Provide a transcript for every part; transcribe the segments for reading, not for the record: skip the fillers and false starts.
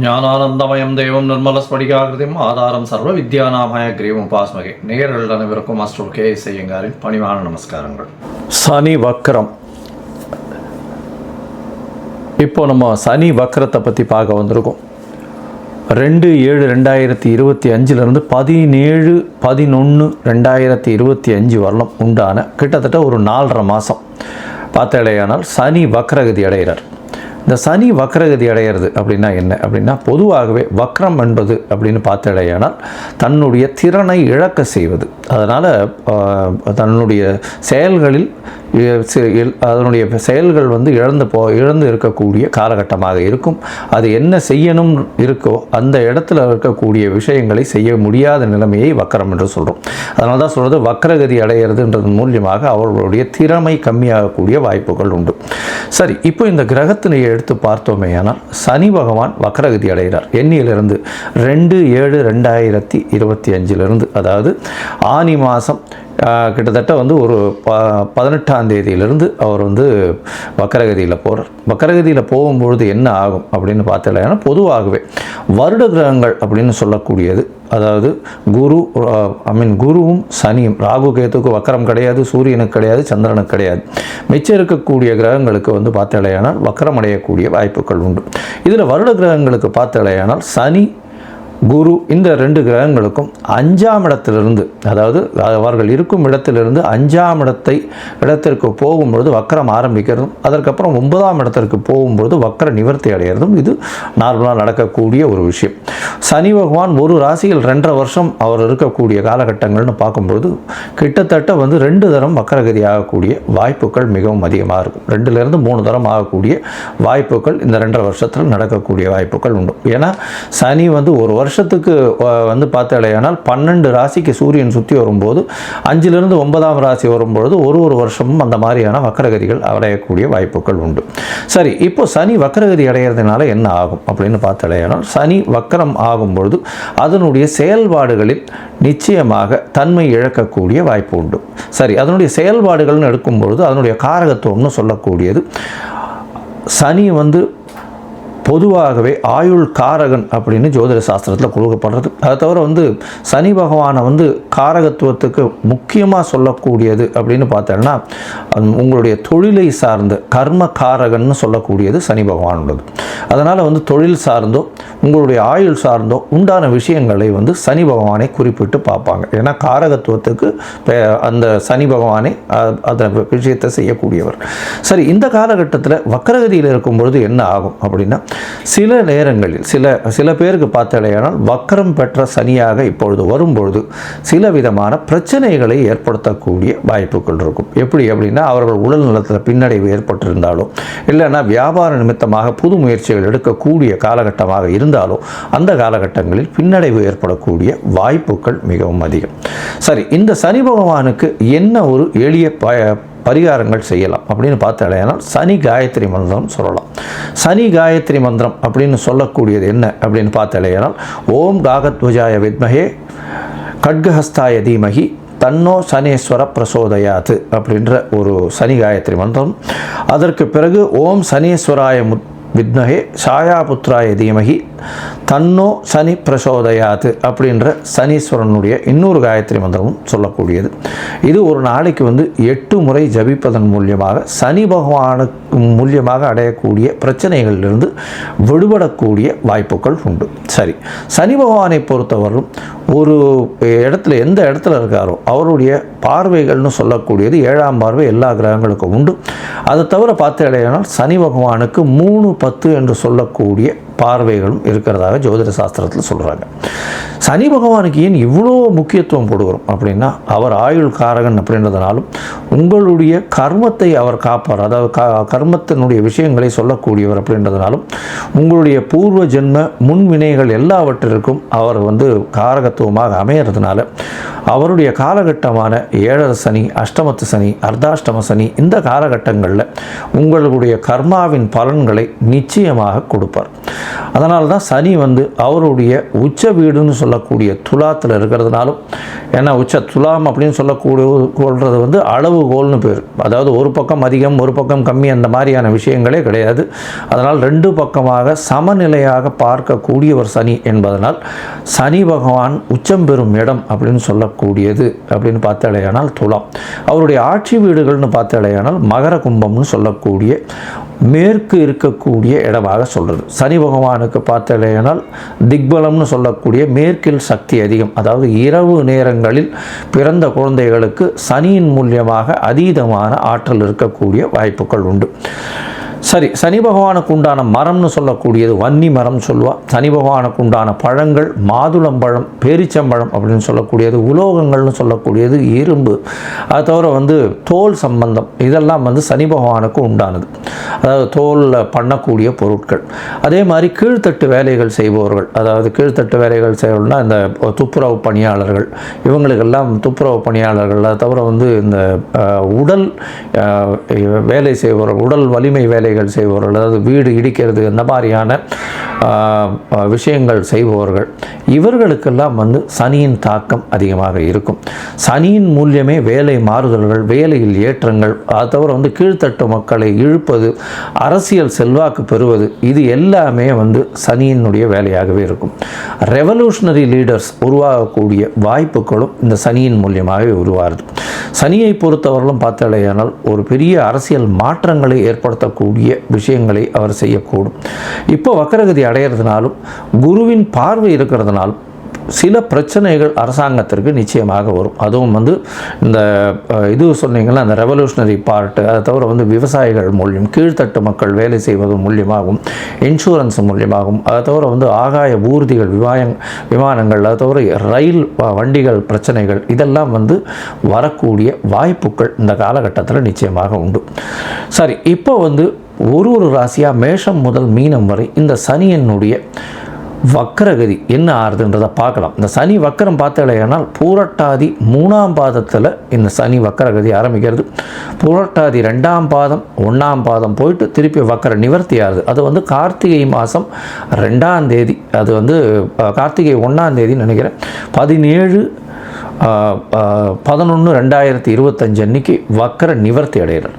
ஞானானந்தமயம் தெய்வம் நிர்மலஸ்படிகாகிருதியும் ஆதாரம் சர்வ வித்யாநாமய கிரீவம் உபாஸ்மகே. நேயர்கள் அனைவருக்கும் மாஸ்டர் கே.எஸ். ஐயங்காரின் பணிவான நமஸ்காரங்கள். சனி வக்ரம். இப்போ நம்ம சனி வக்ரத்தை பற்றி பார்க்க வந்திருக்கோம். 2/7/2025 17/11/2025 வரலாம் உண்டான கிட்டத்தட்ட ஒரு 4.5 மாதம் பார்த்தாலேயானால் சனி வக்ரகதி அடைகிறார். இந்த சனி வக்ரகதி அடைகிறது அப்படின்னா என்ன அப்படின்னா, பொதுவாகவே வக்ரம் என்பது அப்படின்னு பார்த்தாலேயானால் தன்னுடைய திறனை இழக்க செய்வது. அதனால் தன்னுடைய செயல்களில் அதனுடைய செயல்கள் இழந்து இருக்கக்கூடிய காலகட்டமாக இருக்கும். அது என்ன செய்யணும் இருக்கோ அந்த இடத்துல இருக்கக்கூடிய விஷயங்களை செய்ய முடியாத நிலைமையை வக்ரம் என்று சொல்கிறோம். அதனால தான் சொல்கிறது வக்ரகதி அடைகிறதுன்றது மூலியமாக அவர்களுடைய திறமை கம்மியாகக்கூடிய வாய்ப்புகள் உண்டு. சரி, இப்போ இந்த கிரகத்தினை எடுத்து பார்த்தோமே ஆனால் சனி பகவான் வக்ரகதி அடைகிறார். எண்ணியிலிருந்து 2/7/2025 அதாவது ஆனி மாதம் கிட்டத்தட்ட ஒரு 18ஆம் தேதியிலிருந்து அவர் வக்ரகதியில் போகிறார். வக்ரகதியில் போகும்பொழுது என்ன ஆகும் அப்படின்னு பார்த்தீங்கன்னா, பொதுவாகவே வருட கிரகங்கள் அப்படின்னு சொல்லக்கூடியது, அதாவது குருவும் சனியும், ராகு கேத்துக்கு வக்ரம் கிடையாது, சூரியனுக்கு கிடையாது, சந்திரனுக்கு கிடையாது. மிச்சம் இருக்கக்கூடிய கிரகங்களுக்கு பார்த்தீங்கன்னா வக்ரம் அடையக்கூடிய வாய்ப்புகள் உண்டு. இதில் வருட கிரகங்களுக்கு பார்த்தீங்கன்னா சனி குரு இந்த 2 கிரகங்களுக்கும் 5ஆம் இடத்திலிருந்து, அதாவது அவர்கள் இருக்கும் இடத்திலிருந்து 5ஆம் இடத்திற்கு போகும்பொழுது வக்ரம் ஆரம்பிக்கிறதும், அதற்கப்புறம் 9ஆம் இடத்திற்கு போகும்பொழுது வக்ர நிவர்த்தி அடைகிறதும் இது நார்மலாக நடக்கக்கூடிய ஒரு விஷயம். சனி பகவான் ஒரு ராசியில் 2.5 வருஷம் அவர் இருக்கக்கூடிய காலகட்டங்கள்னு பார்க்கும்பொழுது கிட்டத்தட்ட 2 தரம் வக்ரகதி ஆகக்கூடிய வாய்ப்புகள் மிகவும் அதிகமாக இருக்கும். 2லேருந்து 3 தரம் ஆகக்கூடிய வாய்ப்புகள் இந்த 2.5 வருஷத்தில் நடக்கக்கூடிய வாய்ப்புகள் உண்டு. ஏன்னா சனி ஒரு வருஷத்துக்கு பார்த்தாலேயானால் 12 ராசிக்கு சூரியன் சுற்றி வரும்போது 5லிருந்து 9ஆம் ராசி வரும்பொழுது ஒரு வருஷமும் அந்த மாதிரியான வக்ரகதிகள் அடையக்கூடிய வாய்ப்புகள் உண்டு. சரி, இப்போ சனி வக்ரகதி அடைகிறதுனால என்ன ஆகும் அப்படின்னு பார்த்தாலேயானால், சனி வக்ரம் ஆகும்பொழுது அதனுடைய செயல்பாடுகளில் நிச்சயமாக தன்மை இழக்கக்கூடிய வாய்ப்பு உண்டு. சரி, அதனுடைய செயல்பாடுகள்னு எடுக்கும்பொழுது அதனுடைய காரகத்துவம்னு சொல்லக்கூடியது, சனி பொதுவாகவே ஆயுள் காரகன் அப்படின்னு ஜோதிட சாஸ்திரத்தில் கொடுக்கப்படுறது. அதை தவிர சனி பகவானை காரகத்துவத்துக்கு முக்கியமாக சொல்லக்கூடியது அப்படின்னு பார்த்தோன்னா, உங்களுடைய தொழிலை சார்ந்த கர்ம காரகன்னு சொல்லக்கூடியது சனி பகவான் உள்ளது. அதனால் தொழில் சார்ந்தோ உங்களுடைய ஆயுள் சார்ந்தோ உண்டான விஷயங்களை சனி பகவானை குறிப்பிட்டு பார்ப்பாங்க. ஏன்னா காரகத்துவத்துக்கு அந்த சனி பகவானை அந்த விஷயத்தை செய்யக்கூடியவர். சரி, இந்த காலகட்டத்தில் வக்ரகதியில் இருக்கும்பொழுது என்ன ஆகும் அப்படின்னா, சில நேரங்களில் சில பேருக்கு பார்த்தாலேயானால் வக்ரம் பெற்ற சனியாக இப்பொழுது வரும்பொழுது சில விதமான பிரச்சனைகளை ஏற்படுத்தக்கூடிய வாய்ப்புகள் இருக்கும். எப்படி அப்படின்னா, அவர்கள் உடல் நலத்தில் பின்னடைவு ஏற்பட்டிருந்தாலோ, இல்லைன்னா வியாபார நிமித்தமாக புது முயற்சிகள் எடுக்கக்கூடிய காலகட்டமாக இருந்தாலோ அந்த காலகட்டங்களில் பின்னடைவு ஏற்படக்கூடிய வாய்ப்புகள் மிகவும் அதிகம். சரி, இந்த சனி பகவானுக்கு என்ன ஒரு எளிய பரிகாரங்கள் செய்யலாம் அப்படின்னு பார்த்தாலேனால் சனி காயத்ரி மந்திரம் சொல்லலாம். சனி காயத்ரி மந்திரம் அப்படின்னு சொல்லக்கூடியது என்ன அப்படின்னு பார்த்தாலேனால், ஓம் காகத்வஜாய வித்மஹே கட்கஹஸ்தாய தீமஹி தன்னோ சனீஸ்வர பிரசோதயாத்து அப்படின்ற ஒரு சனி காயத்ரி மந்திரம். அதற்கு பிறகு ஓம் சனீஸ்வராய வித்மஹே சாயாபுத்ராய தீமஹி தன்னோ சனி பிரசோதயாத்து அப்படின்ற சனீஸ்வரனுடைய இன்னொரு காயத்ரி மந்திரமும் சொல்லக்கூடியது. இது ஒரு நாளைக்கு 8 முறை ஜபிப்பதன் மூலியமாக சனி பகவானுக்கு மூலியமாக அடையக்கூடிய பிரச்சனைகளிலிருந்து விடுபடக்கூடிய வாய்ப்புகள் உண்டு. சரி, சனி பகவானை பொறுத்தவரையும் ஒரு இடத்துல எந்த இடத்துல இருக்காரோ அவருடைய பார்வைகள்னு சொல்லக்கூடியது 7ஆம் பார்வை எல்லா கிரகங்களுக்கும் உண்டு. அதை தவிர பார்த்தேனால் சனி பகவானுக்கு 3-10 என்று சொல்லக்கூடிய பார்வைகளும் இருக்கிறதாக ஜோதிட சாஸ்திரத்தில் சொல்கிறாங்க. சனி பகவானுக்கு ஏன் இவ்வளோ முக்கியத்துவம் கொடுக்குறோம் அப்படின்னா, அவர் ஆயுள் காரகன் அப்படின்றதுனாலும் உங்களுடைய கர்மத்தை அவர் காப்பார். அதாவது கர்மத்தினுடைய விஷயங்களை சொல்லக்கூடியவர் அப்படின்றதுனாலும் உங்களுடைய பூர்வ ஜென்ம முன்வினைகள் எல்லாவற்றிற்கும் அவர் காரகத்துவமாக அமையறதுனால அவருடைய காலகட்டமான 7 சனி, அஷ்டமத்து சனி, அர்த்தாஷ்டம சனி இந்த காலகட்டங்களில் உங்களுடைய கர்மாவின் பலன்களை நிச்சயமாக கொடுப்பார். அதனால தான் சனி வந்து அவருடைய உச்ச வீடுன்னு சொல்லக்கூடிய துலாத்தில் இருக்கிறதுனாலும், ஏன்னா உச்ச துலாம் அப்படின்னு சொல்லக்கூடுறது வந்து அளவுகோல்னு பேர். அதாவது ஒரு பக்கம் அதிகம் ஒரு பக்கம் கம்மி அந்த மாதிரியான விஷயங்களே கிடையாது. அதனால் ரெண்டு பக்கமாக சமநிலையாக பார்க்கக்கூடிய ஒரு சனி என்பதனால் சனி பகவான் உச்சம் பெறும் இடம் அப்படின்னு சொல்லக்கூடியது அப்படின்னு பார்த்தாலேயானால் துலாம். அவருடைய ஆட்சி வீடுகள்னு பார்த்தாலேயானால் மகர கும்பம்னு சொல்லக்கூடிய மேற்கு இருக்கக்கூடிய இடமாக சொல்கிறது. சனி பகவானுக்கு பார்த்தாலேயானால் திக்பலம்னு சொல்லக்கூடிய மேற்கில் சக்தி அதிகம். அதாவது இரவு நேரங்களில் பிறந்த குழந்தைகளுக்கு சனியின் மூலியமாக அதீதமான ஆற்றல் இருக்கக்கூடிய வாய்ப்புகள் உண்டு. சரி, சனி பகவானுக்கு உண்டான மரம்னு சொல்லக்கூடியது வன்னி மரம் சொல்லுவாள். சனி பகவானுக்கு உண்டான பழங்கள் மாதுளம்பழம், பேரிச்சம்பழம் அப்படின்னு சொல்லக்கூடியது, உலோகங்கள்னு சொல்லக்கூடியது இரும்பு, அது தவிர வந்து தோல் சம்பந்தம், இதெல்லாம் வந்து சனி பகவானுக்கு உண்டானது. அதாவது தோலில் பண்ணக்கூடிய பொருட்கள். அதே மாதிரி கீழ்த்தட்டு வேலைகள் செய்பவர்கள், அதாவது கீழ்த்தட்டு வேலைகள் செய்யணும்னா இந்த துப்புரவு பணியாளர்கள், இவங்களுக்கெல்லாம் துப்புரவு பணியாளர்கள், அது தவிர வந்து இந்த உடல் வேலை செய்பவர்கள், உடல் வலிமை வேலைகள் செய்பவர்கள், அதாவது வீடு இடிக்கிறது இந்த மாதிரியான விஷயங்கள் செய்பவர்கள், இவர்களுக்கெல்லாம் வந்து சனியின் தாக்கம் அதிகமாக இருக்கும். சனியின் மூலியமே வேலை மாறுதல்கள், வேலையில் ஏற்றங்கள், அது தவிர வந்து கீழ்த்தட்டு மக்களை இழுப்பது, அரசியல் செல்வாக்கு பெறுவது, இது எல்லாமே வந்து சனியினுடைய வேலையாகவே இருக்கும். ரெவல்யூஷனரி லீடர்ஸ் உருவாகக்கூடிய வாய்ப்புகளும் இந்த சனியின் மூலியமாகவே உருவாகுது. சனியை பொறுத்தவர்களும் பார்த்தாலேயானால் ஒரு பெரிய அரசியல் மாற்றங்களை ஏற்படுத்தக்கூடிய விஷயங்களை அவர் செய்யக்கூடும். இப்போ வக்கரகதி அடையிறதுனாலும் குருவின் பார்வை இருக்கிறதுனாலும் சில பிரச்சனைகள் அரசாங்கத்திற்கு நிச்சயமாக வரும். அதுவும் வந்து இந்த இது சொன்னீங்கன்னா அந்த ரெவல்யூஷனரி பார்ட்டு, அதை தவிர வந்து விவசாயிகள் மூலியம், கீழ்த்தட்டு மக்கள் வேலை செய்வது மூலியமாகவும், இன்சூரன்ஸ் மூலியமாகவும், அதை தவிர வந்து ஆகாய ஊர்திகள், விமானங்கள், அதை தவிர ரயில் வண்டிகள் பிரச்சனைகள், இதெல்லாம் வந்து வரக்கூடிய வாய்ப்புகள் இந்த காலகட்டத்தில் நிச்சயமாக உண்டு. சரி, இப்போ வந்து ஒரு ராசியாக மேஷம் முதல் மீனம் வரை இந்த சனியினுடைய வக்கரகதி என்ன ஆறுதுன்றதை பார்க்கலாம். இந்த சனி வக்கரம் பார்த்தாலேயானால் பூரட்டாதி 3ஆம் பாதத்தில் இந்த சனி வக்கரகதி ஆரம்பிக்கிறது. பூரட்டாதி 2ஆம் பாதம் 1ஆம் பாதம் போயிட்டு திருப்பி வக்கர நிவர்த்தி ஆகுது. அது வந்து கார்த்திகை மாதம் 2ஆம் தேதி, அது வந்து கார்த்திகை 1ஆம் தேதி நினைக்கிறேன், 17/11/2025 அன்னைக்கு வக்கர நிவர்த்தி அடைகிறார்.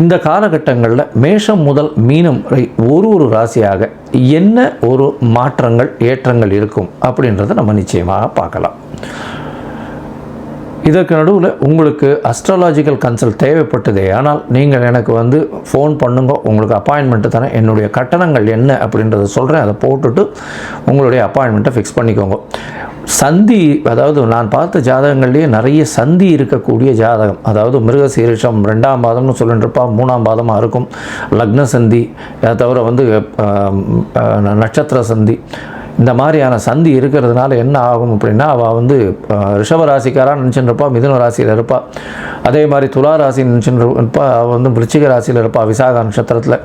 இந்த காலகட்டங்களில் மேஷம் முதல் மீனம் வரை ஒரு ராசியாக என்ன ஒரு மாற்றங்கள் ஏற்றங்கள் இருக்கும் அப்படின்றத நம்ம நிச்சயமாக பார்க்கலாம். இதற்கு நடுவில் உங்களுக்கு அஸ்ட்ராலாஜிக்கல் கன்சல்ட் தேவைப்பட்டதே ஆனால் நீங்கள் எனக்கு வந்து ஃபோன் பண்ணுங்க, உங்களுக்கு அப்பாயின்மெண்ட்டு தரேன். என்னுடைய கட்டணங்கள் என்ன அப்படின்றத சொல்கிறேன், அதை போட்டுட்டு உங்களுடைய அப்பாயின்மெண்ட்டை ஃபிக்ஸ் பண்ணிக்கோங்க. சந்தி, அதாவது நான் பார்த்த ஜாதகங்கள்லேயே நிறைய சந்தி இருக்கக்கூடிய ஜாதகம், அதாவது மிருகசீரிஷம் 2ஆம் பாதம்னு சொல்லிட்டுருப்பா, 3ஆம் பாதமாக இருக்கும், லக்ன சந்தி, அதை தவிர வந்து நட்சத்திர சந்தி, இந்த மாதிரியான சந்தி இருக்கிறதுனால என்ன ஆகும் அப்படின்னா, அவள் வந்து ரிஷபராசிக்காராக நினச்சின்னு இருப்பாள், மிதுன ராசியில் இருப்பாள். அதே மாதிரி துலா ராசி நினச்சின்னு இருப்பாள், அவள் வந்து விருச்சிக ராசியில் இருப்பாள், விசாக நட்சத்திரத்தில்.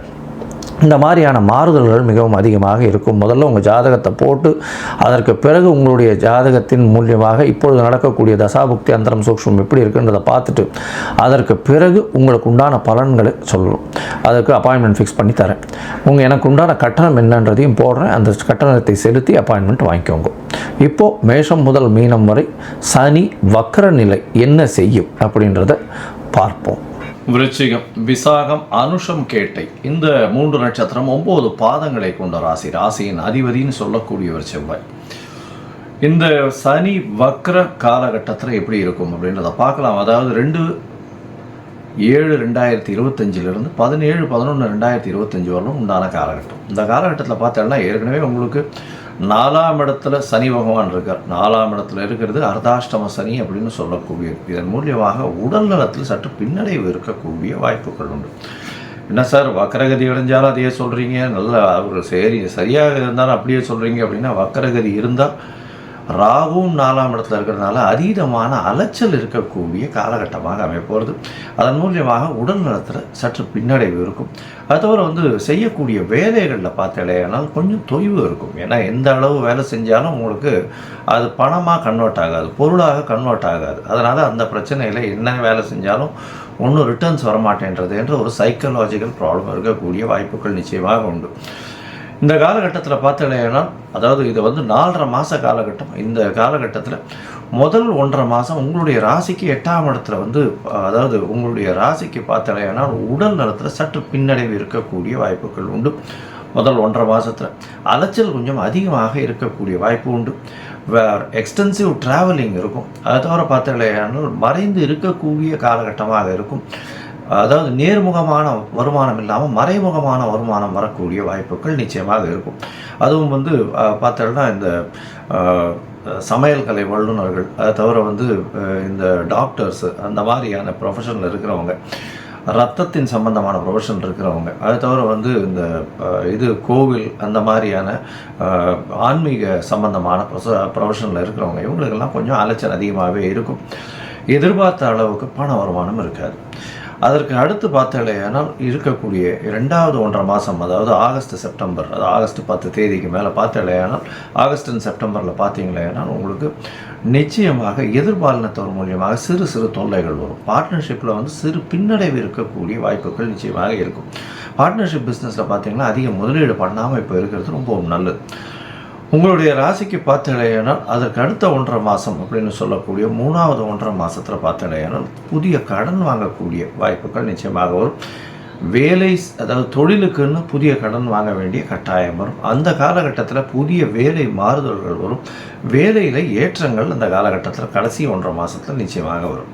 இந்த மாதிரியான மாறுதல்கள் மிகவும் அதிகமாக இருக்கும். முதல்ல உங்கள் ஜாதகத்தை போட்டு அதற்கு பிறகு உங்களுடைய ஜாதகத்தின் மூலியமாக இப்பொழுது நடக்கக்கூடிய தசாபுக்தி அந்தரம் சூக்ஷ்மம் எப்படி இருக்குன்றதை பார்த்துட்டு அதற்கு பிறகு உங்களுக்கு உண்டான பலன்களை சொல்லணும். அதுக்கு அப்பாயின்மெண்ட் ஃபிக்ஸ் பண்ணி தரேன். எனக்கு உண்டான கட்டணம் என்னன்றதையும் போடுறேன். அந்த கட்டணத்தை செலுத்தி அப்பாயின்மெண்ட் வாங்கிக்கோங்க. இப்போது மேஷம் முதல் மீனம் வரை சனி வக்கர நிலை என்ன செய்யும் அப்படின்றத பார்ப்போம். விருச்சிகம், விசாகம், அனுஷம், கேட்டை, இந்த 3 நட்சத்திரம் 9 பாதங்களை கொண்ட ராசி. ராசியின் அதிபதினு சொல்லக்கூடியவர் செவ்வாய். இந்த சனி வக்ர காலகட்டத்தில் எப்படி இருக்கும் அப்படின்றத பார்க்கலாம். அதாவது 2/7/2025 17/11/2025 வரலும் உண்டான காலகட்டம். இந்த காலகட்டத்தில் பார்த்தோம்னா ஏற்கனவே உங்களுக்கு 4ஆம் இடத்துல சனி பகவான் இருக்கார். 4ஆம் இடத்துல இருக்கிறது அர்த்தாஷ்டம சனி அப்படின்னு சொல்லக்கூடியது. இதன் மூலியமாக உடல் நலத்தில் சற்று பின்னடைவு இருக்கக்கூடிய வாய்ப்புகள் உண்டு. என்ன சார் வக்கரகதி அடைஞ்சாலும் அதையே சொல்கிறீங்க, நல்ல ஒரு சரியாக இருந்தாலும் அப்படியே சொல்கிறீங்க அப்படின்னா, வக்கரகதி இருந்தால் ராகுவும் 4ஆம் இடத்துல இருக்கிறதுனால அதீதமான அலைச்சல் இருக்கக்கூடிய காலகட்டமாக அமைப்போகிறது. அதன் மூலியமாக உடல் நலத்தில் சற்று பின்னடைவு இருக்கும். அது தவிர வந்து செய்யக்கூடிய வேலைகளில் பார்த்தாலேனால் கொஞ்சம் தொய்வு இருக்கும். ஏன்னா எந்த அளவு வேலை செஞ்சாலும் உங்களுக்கு அது பணமாக கன்வெர்ட் ஆகாது, பொருளாக கன்வெர்ட் ஆகாது. அதனால் அந்த பிரச்சனையில் என்ன வேலை செஞ்சாலும் ஒன்றும் ரிட்டர்ன்ஸ் வரமாட்டேன்றது என்ற ஒரு சைக்கலாஜிக்கல் ப்ராப்ளம் இருக்கக்கூடிய வாய்ப்புகள் நிச்சயமாக உண்டு. இந்த காலகட்டத்தில் பார்த்தீங்கன்னா, அதாவது இது வந்து 4.5 மாத காலகட்டம். இந்த காலகட்டத்தில் முதல் 1.5 மாதம் உங்களுடைய ராசிக்கு 8ஆம் இடத்துல வந்து, அதாவது உங்களுடைய ராசிக்கு பார்த்தீங்கன்னா உடல் நலத்தில் சற்று பின்னடைவு இருக்கக்கூடிய வாய்ப்புகள் உண்டு. முதல் 1.5 மாதத்தில் அலைச்சல் கொஞ்சம் அதிகமாக இருக்கக்கூடிய வாய்ப்பு உண்டு. எக்ஸ்டென்சிவ் ட்ராவலிங் இருக்கும். அதை தவிர பார்த்தீங்கன்னா மறைந்து இருக்கக்கூடிய காலகட்டமாக இருக்கும். அதாவது நேர்முகமான வருமானம் இல்லாமல் மறைமுகமான வருமானம் வரக்கூடிய வாய்ப்புகள் நிச்சயமாக இருக்கும். அதுவும் வந்து பார்த்தோன்னா இந்த சமையல் கலை வல்லுநர்கள், அதை தவிர வந்து இந்த டாக்டர்ஸு, அந்த மாதிரியான ப்ரொஃபஷனில் இருக்கிறவங்க, ரத்தத்தின் சம்பந்தமான ப்ரொஃபஷன் இருக்கிறவங்க, அதை தவிர வந்து இந்த இது கோவில் அந்த மாதிரியான ஆன்மீக சம்பந்தமான ப்ரொஃபஷனில் இருக்கிறவங்க, இவங்களுக்கெல்லாம் கொஞ்சம் அலைச்சல் அதிகமாகவே இருக்கும். எதிர்பார்த்த அளவுக்கு பண வருமானம் இருக்காது. அதற்கு அடுத்து பார்த்தீங்கன்னா இருக்கக்கூடிய 2வது 1.5 மாதம், அதாவது ஆகஸ்ட் செப்டம்பர், அது ஆகஸ்ட் 10 தேதிக்கு மேலே பார்த்தீங்கன்னா, ஆகஸ்ட் அண்ட் செப்டம்பரில் பார்த்தீங்கன்னா உங்களுக்கு நிச்சயமாக எதிர்பாலினத்தவர் மூலியமாக சிறு சிறு தொல்லைகள் வரும். பார்ட்னர்ஷிப்பில் வந்து சிறு பின்னடைவு இருக்கக்கூடிய வாய்ப்புகள் நிச்சயமாக இருக்கும். பார்ட்னர்ஷிப் பிஸ்னஸில் பார்த்தீங்கன்னா அதிக முதலீடு பண்ணாமல் இப்போ இருக்கிறது ரொம்ப நல்லது. உங்களுடைய ராசிக்கு பார்த்தீங்கன்னா அதற்கு அடுத்த 1.5 மாதம் அப்படின்னு சொல்லக்கூடிய 3வது 1.5 மாதத்தில் பார்த்தீங்கன்னா புதிய கடன் வாங்கக்கூடிய வாய்ப்புகள் நிச்சயமாக வரும். வேலை, அதாவது தொழிலுக்குன்னு புதிய கடன் வாங்க வேண்டிய கட்டாயம் வரும். அந்த காலகட்டத்தில் புதிய வேலை மாறுதல்கள் வரும். வேலையில் ஏற்றங்கள் அந்த காலகட்டத்தில் கடைசி 1.5 மாதத்தில் நிச்சயமாக வரும்.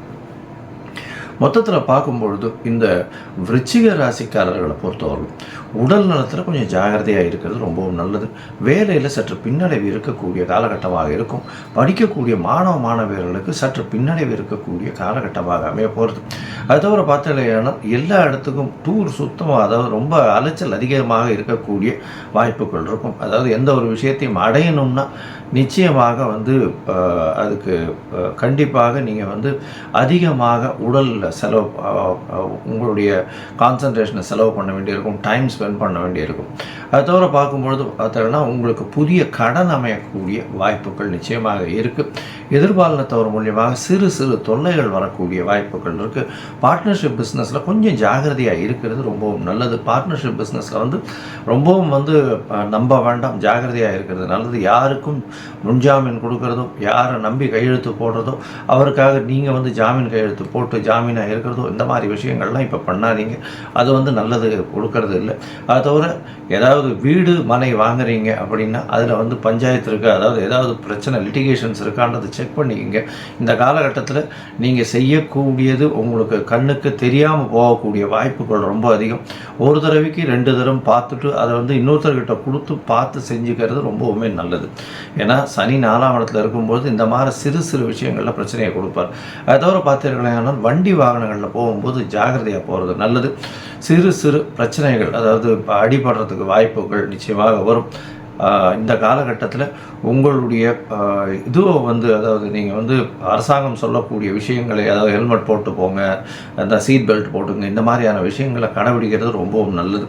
மொத்தத்தில் பார்க்கும்பொழுது இந்த விருச்சிக ராசிக்காரர்களை பொறுத்தவரைக்கும் உடல் நலத்தில் கொஞ்சம் ஜாகிரதையாக இருக்கிறது ரொம்பவும் நல்லது. வேலையில் சற்று பின்னடைவு இருக்கக்கூடிய காலகட்டமாக இருக்கும். படிக்கக்கூடிய மாணவியர்களுக்கு சற்று பின்னடைவு இருக்கக்கூடிய காலகட்டமாக அமைய போகிறது. அது தவிர பார்த்தீங்கன்னா எல்லா இடத்துக்கும் டூர் சுத்தமாக, அதாவது ரொம்ப அலைச்சல் அதிகமாக இருக்கக்கூடிய வாய்ப்புகள் இருக்கும். அதாவது எந்த ஒரு விஷயத்தையும் அடையணும்னா நிச்சயமாக வந்து அதுக்கு கண்டிப்பாக நீங்கள் வந்து அதிகமாக உடலில் செலவு, உங்களுடைய கான்சன்ட்ரேஷனை செலவு பண்ண வேண்டியிருக்கும், டைம் ஸ்பெண்ட் பண்ண வேண்டியிருக்கும். அதை தவிர பார்க்கும்பொழுது பார்த்தீங்கன்னா உங்களுக்கு புதிய கடன் அமையக்கூடிய வாய்ப்புகள் நிச்சயமாக இருக்குது. எதிர்பாலினத்தவர் மூலியமாக சிறு சிறு தொல்லைகள் வரக்கூடிய வாய்ப்புகள் இருக்குது. பார்ட்னர்ஷிப் பிஸ்னஸில் கொஞ்சம் ஜாகிரதையாக இருக்கிறது ரொம்பவும் நல்லது. பார்ட்னர்ஷிப் பிஸ்னஸில் வந்து ரொம்பவும் வந்து நம்ப வேண்டாம், ஜாகிரதையாக இருக்கிறது நல்லது. யாருக்கும் முன்ஜாமீன் கொடுக்கறதோ, யாரை நம்பி கையெழுத்து போடுறதோ, அவருக்காக நீங்கள் வந்து ஜாமீன் கையெழுத்து போட்டு ஜாமீனாக இருக்கிறதோ, இந்த மாதிரி விஷயங்கள்லாம் இப்போ பண்ணாதீங்க. அது வந்து நல்லது கொடுக்கறது இல்லை. அதை தவிர ஏதாவது வீடு மனை வாங்குறீங்க அப்படின்னா அதில் வந்து பஞ்சாயத்து இருக்குது, அதாவது ஏதாவது பிரச்சனை லிட்டிகேஷன்ஸ் இருக்கான்றது செக் பண்ணிக்கங்க. இந்த காலகட்டத்தில் நீங்கள் செய்யக்கூடியது உங்களுக்கு கண்ணுக்கு தெரியாமல் போகக்கூடிய வாய்ப்புகள் ரொம்ப அதிகம். ஒரு தடவைக்கு 2 தடவை பார்த்துட்டு அதை வந்து இன்னொருத்தர்கிட்ட கொடுத்து பார்த்து செஞ்சுக்கிறது ரொம்பவுமே நல்லது. ஏன்னா சனி 4ஆம் இடத்துல இருக்கும்போது இந்த மாதிரி சிறு சிறு விஷயங்களில் பிரச்சனையை கொடுப்பார். அதை தவிர பார்த்தீங்கன்னா வண்டி வாகனங்களில் போகும்போது ஜாகிரதையாக போகிறது நல்லது. சிறு சிறு பிரச்சனைகள், அதாவது அடிபடுறதுக்கு வாய்ப்புகள் நிச்சயமாக வரும். இந்த காலகட்டத்தில் உங்களுடைய இதுவோ வந்து, அதாவது நீங்கள் வந்து அரசாங்கம் சொல்லக்கூடிய விஷயங்களை, அதாவது ஹெல்மெட் போட்டு போங்க, அந்த சீட் பெல்ட் போட்டுங்க, இந்த மாதிரியான விஷயங்களை கடைபிடிக்கிறது ரொம்பவும் நல்லது.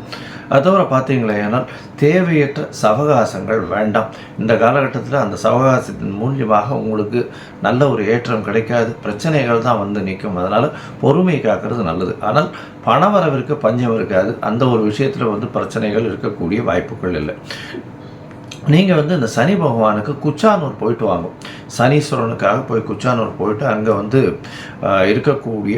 அது தவிர பார்த்தீங்களேன்னா தேவையற்ற சவகாசங்கள் வேண்டாம். இந்த காலகட்டத்தில் அந்த சவகாசத்தின் மூலியமாக உங்களுக்கு நல்ல ஒரு ஏற்றம் கிடைக்காது, பிரச்சனைகள் தான் வந்து நிற்கும். அதனால் பொறுமை காக்கிறது நல்லது. ஆனால் பணவரவிற்கு பஞ்சம் இருக்காது. அந்த ஒரு விஷயத்தில் வந்து பிரச்சனைகள் இருக்கக்கூடிய வாய்ப்புகள் இல்லை. நீங்கள் வந்து இந்த சனி பகவானுக்கு குச்சானூர் போயிட்டு வாங்க. சனீஸ்வரனுக்காக போய் குச்சானூர் போயிட்டு அங்கே வந்து இருக்கக்கூடிய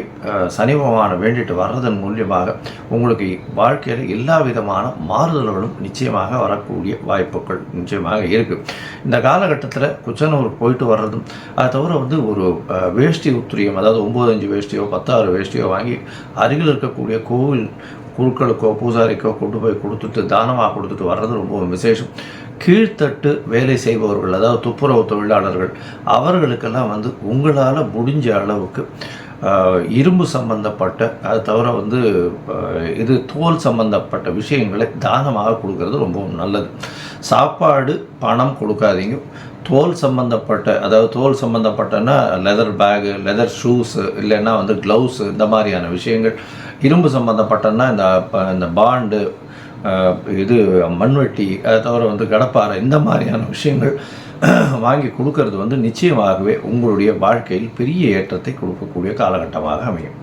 சனி பகவானை வேண்டிட்டு வர்றதன் மூலியமாக உங்களுக்கு வாழ்க்கையில் எல்லா விதமான மாறுதல்களும் நிச்சயமாக வரக்கூடிய வாய்ப்புகள் நிச்சயமாக இருக்குது. இந்த காலகட்டத்தில் குச்சானூர் போயிட்டு வர்றதும், அதை தவிர வந்து ஒரு வேஷ்டி உத்திரியம், அதாவது 9 வேஷ்டியோ 16 வேஷ்டியோ வாங்கி அருகில் இருக்கக்கூடிய கோவில் குருக்களுக்கோ பூசாரிக்கோ கொண்டு போய் கொடுத்துட்டு தானமாக கொடுத்துட்டு வர்றது ரொம்ப விசேஷம். கீழ்த்தட்டு வேலை செய்பவர்கள், அதாவது துப்புரவு தொழிலாளர்கள், அவர்களுக்கெல்லாம் வந்து உங்களால் முடிஞ்ச அளவுக்கு இரும்பு சம்பந்தப்பட்ட, அது தவிர வந்து இது தோல் சம்பந்தப்பட்ட விஷயங்களை தானமாக கொடுக்கறது ரொம்பவும் நல்லது. சாப்பாடு பணம் கொடுக்காதீங்க. தோல் சம்மந்தப்பட்ட, அதாவது தோல் சம்மந்தப்பட்டன்னா லெதர் பேகு, லெதர் ஷூஸு, இல்லைன்னா வந்து க்ளவுஸு, இந்த மாதிரியான விஷயங்கள். இரும்பு சம்மந்தப்பட்டன்னா இந்த பாண்டு, இது மண்வெட்டி, அதை தவிர வந்து கடப்பாறை, இந்த மாதிரியான விஷயங்கள் வாங்கி கொடுக்கறது வந்து நிச்சயமாகவே உங்களுடைய வாழ்க்கையில் பெரிய ஏற்றத்தை கொடுக்கக்கூடிய காலகட்டமாக அமையும்.